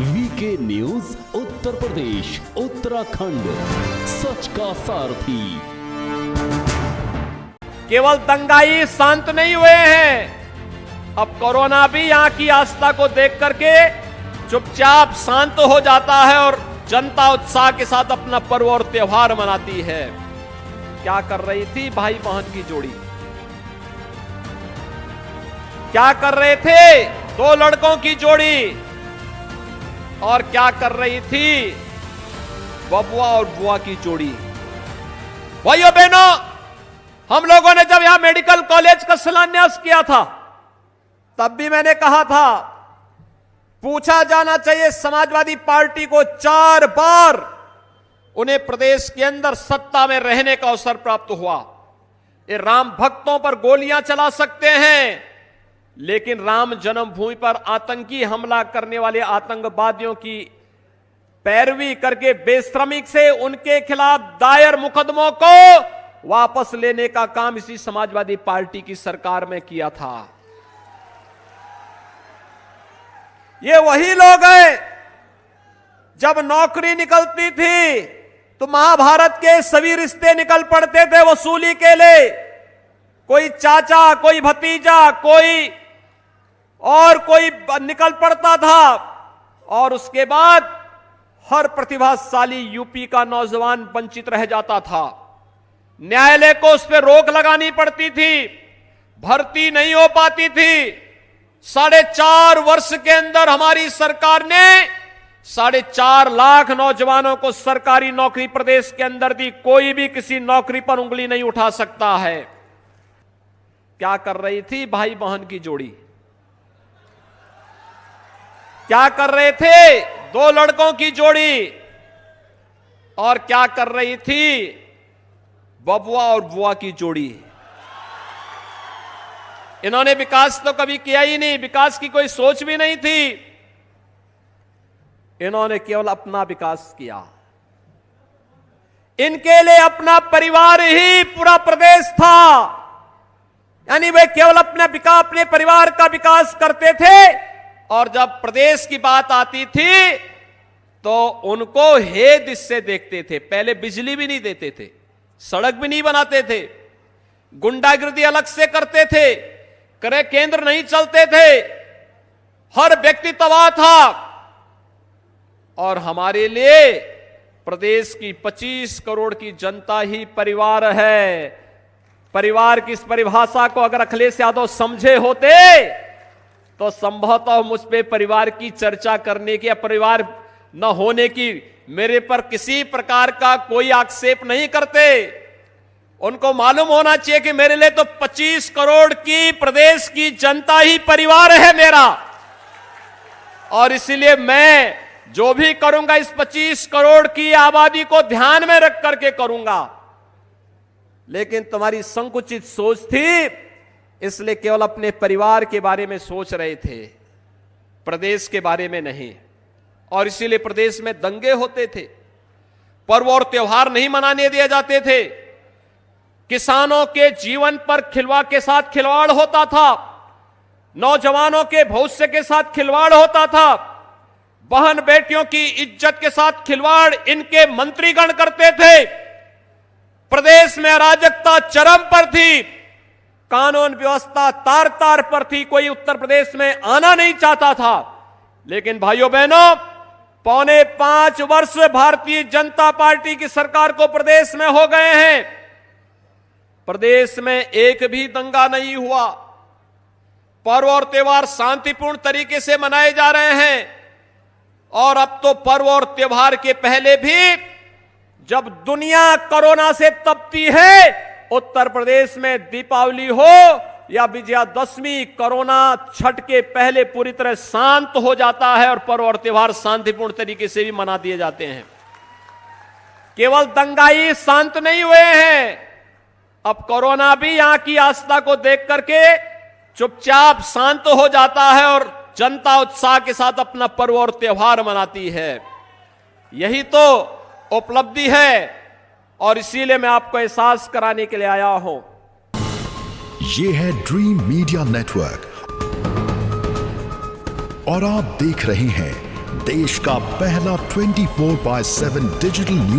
VK news Uttar Pradesh Uttarakhand, सच का सारथी। केवल दंगाई शांत नहीं हुए हैं, अब कोरोना भी यहां की आस्था को देख करके चुपचाप शांत हो जाता है और जनता उत्साह के साथ अपना पर्व और त्योहार मनाती है। क्या कर रही थी भाई बहन की जोड़ी? क्या कर रहे थे दो लड़कों की जोड़ी? और क्या कर रही थी बबुआ और बुआ की जोड़ी? भाइयों बहनों, हम लोगों ने जब यहां मेडिकल कॉलेज का शिलान्यास किया था, तब भी मैंने कहा था पूछा जाना चाहिए समाजवादी पार्टी को 4 बार उन्हें प्रदेश के अंदर सत्ता में रहने का अवसर प्राप्त हुआ। ये राम भक्तों पर गोलियां चला सकते हैं, लेकिन राम जन्मभूमि पर आतंकी हमला करने वाले आतंकवादियों की पैरवी करके बेशर्मी से उनके खिलाफ दायर मुकदमों को वापस लेने का काम इसी समाजवादी पार्टी की सरकार में किया था। ये वही लोग हैं, जब नौकरी निकलती थी तो महाभारत के सभी रिश्ते निकल पड़ते थे वसूली के लिए। कोई चाचा, कोई भतीजा, कोई निकल पड़ता था, और उसके बाद हर प्रतिभाशाली यूपी का नौजवान वंचित रह जाता था। न्यायालय को उस पर रोक लगानी पड़ती थी, भर्ती नहीं हो पाती थी। 4.5 वर्ष के अंदर हमारी सरकार ने 4.5 लाख नौजवानों को सरकारी नौकरी प्रदेश के अंदर दी। कोई भी किसी नौकरी पर उंगली नहीं उठा सकता है। क्या कर रही थी भाई बहन की जोड़ी? क्या कर रहे थे दो लड़कों की जोड़ी? और क्या कर रही थी बबुआ और बुआ की जोड़ी? इन्होंने विकास तो कभी किया ही नहीं, विकास की कोई सोच भी नहीं थी। इन्होंने केवल अपना विकास किया। इनके लिए अपना परिवार ही पूरा प्रदेश था, यानी वे केवल अपने परिवार का विकास करते थे। और जब प्रदेश की बात आती थी तो उनको हेद इससे देखते थे। पहले बिजली भी नहीं देते थे, सड़क भी नहीं बनाते थे, गुंडागिर्दी अलग से करते थे, क्रय केंद्र नहीं चलते थे, हर व्यक्ति तबाह था। और हमारे लिए प्रदेश की 25 करोड़ की जनता ही परिवार है। परिवार की इस परिभाषा को अगर अखिलेश यादव समझे होते तो संभवतः मुझ पे परिवार की चर्चा करने की या परिवार न होने की मेरे पर किसी प्रकार का कोई आक्षेप नहीं करते। उनको मालूम होना चाहिए कि मेरे लिए तो 25 करोड़ की प्रदेश की जनता ही परिवार है मेरा, और इसीलिए मैं जो भी करूंगा इस 25 करोड़ की आबादी को ध्यान में रख करके करूंगा। लेकिन तुम्हारी संकुचित सोच थी, इसलिए केवल अपने परिवार के बारे में सोच रहे थे, प्रदेश के बारे में नहीं। और इसीलिए प्रदेश में दंगे होते थे, पर्व और त्योहार नहीं मनाने दिए जाते थे, किसानों के जीवन पर खिलवाड़ होता था, नौजवानों के भविष्य के साथ खिलवाड़ होता था, बहन बेटियों की इज्जत के साथ खिलवाड़ इनके मंत्रीगण करते थे। प्रदेश में अराजकता चरम पर थी, कानून व्यवस्था तार तार पर थी, कोई उत्तर प्रदेश में आना नहीं चाहता था। लेकिन भाइयों बहनों, 4.25 वर्ष भारतीय जनता पार्टी की सरकार को प्रदेश में हो गए हैं, प्रदेश में एक भी दंगा नहीं हुआ। पर्व और त्योहार शांतिपूर्ण तरीके से मनाए जा रहे हैं। और अब तो पर्व और त्योहार के पहले भी जब दुनिया कोरोना से तपती है, उत्तर प्रदेश में दीपावली हो या विजयादशमी, कोरोना छठ के पहले पूरी तरह शांत हो जाता है और पर्व और त्योहार शांतिपूर्ण तरीके से भी मना दिए जाते हैं। केवल दंगाई शांत नहीं हुए हैं, अब कोरोना भी यहां की आस्था को देख करके चुपचाप शांत हो जाता है और जनता उत्साह के साथ अपना पर्व और त्योहार मनाती है। यही तो उपलब्धि है, और इसीलिए मैं आपको एहसास कराने के लिए आया हूं। ये है ड्रीम मीडिया नेटवर्क और आप देख रहे हैं देश का पहला 24/7 डिजिटल न्यूज